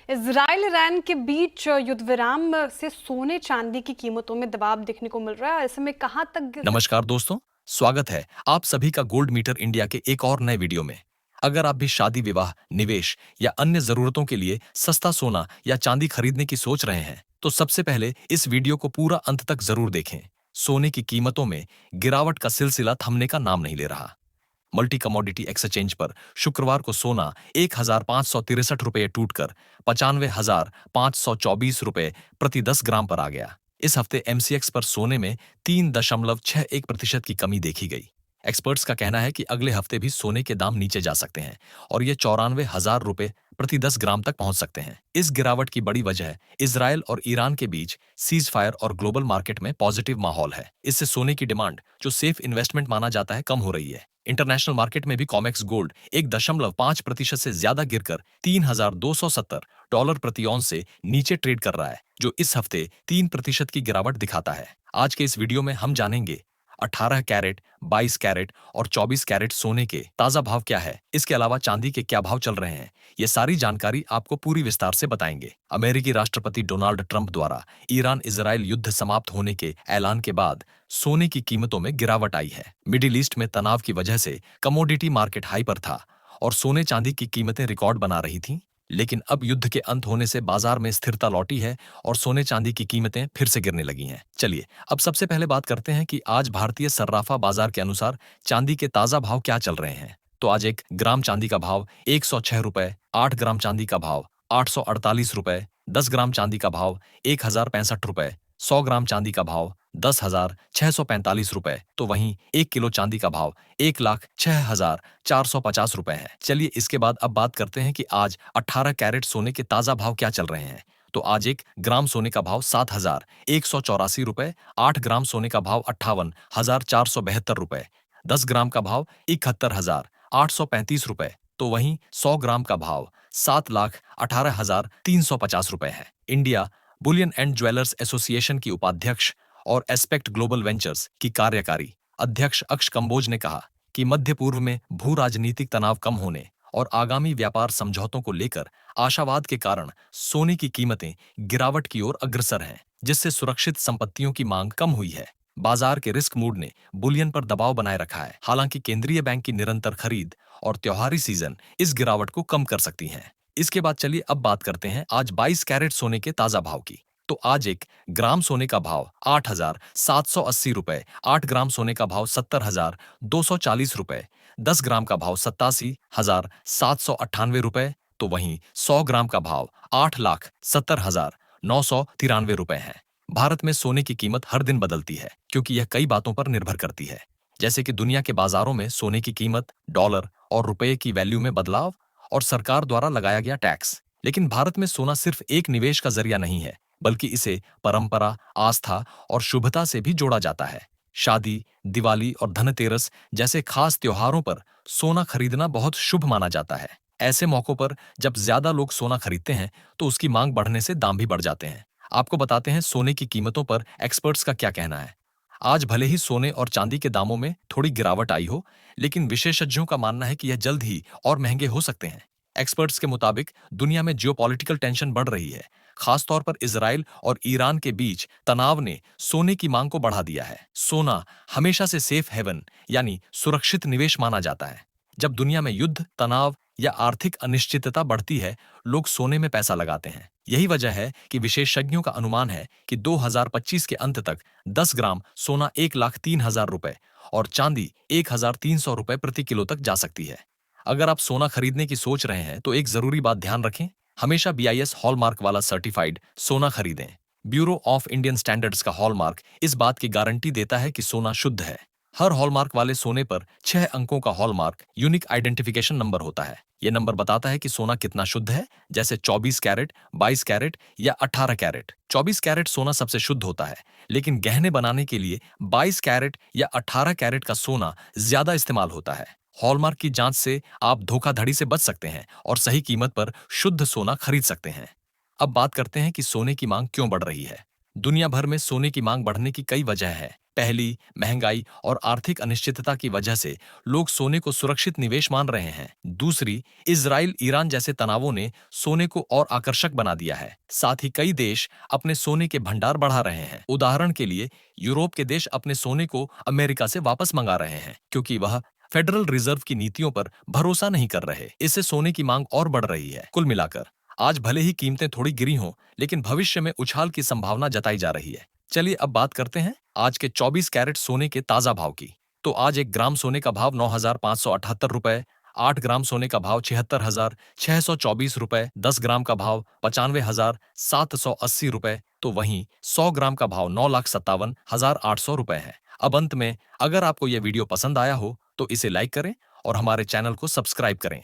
Israel Iran के बीच युद्ध विराम से सोने चांदी की कीमतों में दबाव देखने को मिल रहा है और ऐसे में कहां तक नमस्कार दोस्तों, स्वागत है आप सभी का गोल्ड मीटर इंडिया के एक और नए वीडियो में। अगर आप भी शादी विवाह, निवेश या अन्य जरूरतों के लिए सस्ता सोना या चांदी खरीदने की सोच रहे हैं, तो सबसे पहले इस वीडियो को पूरा अंत तक जरूर देखें। सोने की कीमतों में गिरावट का सिलसिला थमने का नाम नहीं ले रहा। मल्टी कमोडिटी एक्सचेंज पर शुक्रवार को सोना 1,563 रुपये टूटकर 95,524 रुपये प्रति 10 ग्राम पर आ गया। इस हफ्ते एमसीएक्स पर सोने में 3.61% की कमी देखी गई। एक्सपर्ट्स का कहना है कि अगले हफ्ते भी सोने के दाम नीचे जा सकते हैं और ये 94,000 रुपये प्रति 10 ग्राम तक पहुंच सकते हैं। इस गिरावट की बड़ी वजह इजरायल और ईरान के बीच सीज फायर और ग्लोबल मार्केट में पॉजिटिव माहौल है। इससे सोने की डिमांड, जो सेफ इन्वेस्टमेंट माना जाता है, कम हो रही है। इंटरनेशनल मार्केट में भी कॉमेक्स गोल्ड 1.5% से ज्यादा गिरकर $3,270 प्रति औंस से नीचे ट्रेड कर रहा है, जो इस हफ्ते 3% की गिरावट दिखाता है। आज के इस वीडियो में हम जानेंगे 18 कैरेट, 22 कैरेट और 24 कैरेट सोने के ताजा भाव क्या है। इसके अलावा चांदी के क्या भाव चल रहे हैं, ये सारी जानकारी आपको पूरी विस्तार से बताएंगे। अमेरिकी राष्ट्रपति डोनाल्ड ट्रंप द्वारा ईरान इजराइल युद्ध समाप्त होने के ऐलान के बाद सोने की कीमतों में गिरावट आई है। मिडिल ईस्ट में तनाव की वजह से कमोडिटी मार्केट हाई पर था और सोने चांदी की कीमतें रिकॉर्ड बना रही थीं। लेकिन अब युद्ध के अंत होने से बाजार में स्थिरता लौटी है और सोने चांदी की कीमतें फिर से गिरने लगी हैं। चलिए अब सबसे पहले बात करते हैं कि आज भारतीय सर्राफा बाजार के अनुसार चांदी के ताजा भाव क्या चल रहे हैं। तो आज 1 ग्राम चांदी का भाव 106 रुपए, 8 ग्राम चांदी का भाव 848 रुपए, 10 ग्राम चांदी का भाव 1,065 रुपए, 100 ग्राम चांदी का भाव 10,645 रुपए, तो वहीं 1 किलो चांदी का भाव 1,06,450 रुपए है। चलिए इसके बाद अब बात करते हैं कि आज 18 कैरेट सोने के ताजा भाव क्या चल रहे हैं। तो आज 1 ग्राम सोने का भाव 7,184 रुपए, 8 ग्राम सोने का भाव 58,472 रुपए, 10 ग्राम का भाव 71,835 रुपए, तो वहीं 100 ग्राम का भाव 7,18,350 रुपए है। India Boolean and jewellers association की उपाध्यक्ष और एस्पेक्ट ग्लोबल वेंचर्स की कार्यकारी अध्यक्ष अक्ष कंबोज ने कहा कि मध्य पूर्व में भू राजनीतिक तनाव कम होने और आगामी व्यापार समझौतों को लेकर आशावाद के कारण सोने की कीमतें गिरावट की ओर अग्रसर हैं, जिससे सुरक्षित संपत्तियों की मांग कम हुई है। बाजार के रिस्क मूड ने बुलियन पर दबाव बनाए रखा है। हालांकि केंद्रीय बैंक की निरंतर खरीद और त्योहारी सीजन इस गिरावट को कम कर सकती हैं। इसके बाद चलिए अब बात करते हैं आज 22 कैरेट सोने के ताजा भाव की। तो आज 1 ग्राम सोने का भाव 8,780 रुपए, 8 ग्राम सोने का भाव 70,240 रुपए, 10 ग्राम का भाव 87,798 रुपए, तो वहीं 100 ग्राम का भाव 8,70,993 रुपए है। भारत में सोने की कीमत हर दिन बदलती है क्योंकि यह कई बातों पर निर्भर करती है, जैसे कि दुनिया के बाजारों में सोने की कीमत, डॉलर और रुपये की वैल्यू में बदलाव और सरकार द्वारा लगाया गया टैक्स। लेकिन भारत में सोना सिर्फ एक निवेश का जरिया नहीं है, बल्कि इसे परंपरा, आस्था और शुभता से भी जोड़ा जाता है। शादी, दिवाली और धनतेरस जैसे खास त्योहारों पर सोना खरीदना बहुत शुभ माना जाता है। ऐसे मौकों पर जब ज्यादा लोग सोना खरीदते हैं तो उसकी मांग बढ़ने से दाम भी बढ़ जाते हैं। आपको बताते हैं सोने की कीमतों पर एक्सपर्ट्स का क्या कहना है। आज भले ही सोने और चांदी के दामों में थोड़ी गिरावट आई हो, लेकिन विशेषज्ञों का मानना है कि यह जल्द ही और महंगे हो सकते हैं। एक्सपर्ट्स के मुताबिक दुनिया में जियोपॉलिटिकल टेंशन बढ़ रही है। खासतौर पर इजराइल और ईरान के बीच तनाव ने सोने की मांग को बढ़ा दिया है। सोना हमेशा से सेफ हेवन यानी सुरक्षित निवेश माना जाता है। जब दुनिया में युद्ध, तनाव या आर्थिक अनिश्चितता बढ़ती है, लोग सोने में पैसा लगाते हैं। यही वजह है कि विशेषज्ञों का अनुमान है कि 2025 के अंत तक 10 ग्राम सोना 1,03,000 रुपए और चांदी 1,300 रुपए प्रति किलो तक जा सकती है। अगर आप सोना खरीदने की सोच रहे हैं तो एक जरूरी बात ध्यान रखें, हमेशा बीआईएस हॉलमार्क वाला सर्टिफाइड सोना खरीदें। ब्यूरो ऑफ इंडियन स्टैंडर्ड्स का हॉलमार्क इस बात की गारंटी देता है कि सोना शुद्ध है। हर हॉलमार्क वाले सोने पर 6 अंकों का हॉलमार्क यूनिक आइडेंटिफिकेशन नंबर होता है। यह नंबर बताता है कि सोना कितना शुद्ध है, जैसे 24 कैरेट, 22 कैरेट या 18 कैरेट। 24 कैरेट सोना सबसे शुद्ध होता है, लेकिन गहने बनाने के लिए 22 कैरेट या 18 कैरेट का सोना ज्यादा इस्तेमाल होता है। हॉलमार्क की जांच से आप धोखाधड़ी से बच सकते हैं और सही कीमत पर शुद्ध सोना खरीद सकते हैं। अब बात करते हैं कि सोने की मांग क्यों बढ़ रही है। दुनिया भर में सोने की मांग बढ़ने की कई वजह है, पहली, महंगाई और आर्थिक अनिश्चितता की वजह से लोग सोने को सुरक्षित निवेश मान रहे हैं। दूसरी, इजराइल ईरान जैसे तनावों ने सोने को और आकर्षक बना दिया है। साथ ही कई देश अपने सोने के भंडार बढ़ा रहे हैं। उदाहरण के लिए यूरोप के देश अपने सोने को अमेरिका से वापस मंगा रहे हैं क्योंकि वह फेडरल रिजर्व की नीतियों पर भरोसा नहीं कर रहे। इससे सोने की मांग और बढ़ रही है। कुल मिलाकर आज भले ही कीमतें थोड़ी गिरी हों, लेकिन भविष्य में उछाल की संभावना जताई जा रही है। चलिए अब बात करते हैं आज के 24 कैरेट सोने के ताजा भाव की। तो आज 1 ग्राम सोने का भाव 9,578 रुपए, 8 ग्राम सोने का भाव 76,624 रुपए, 10 ग्राम का भाव 95,780 रुपए, तो वहीं 100 ग्राम का भाव 9,57,800 रुपए है। अब अंत में, अगर आपको यह वीडियो पसंद आया हो तो इसे लाइक करें और हमारे चैनल को सब्सक्राइब करें।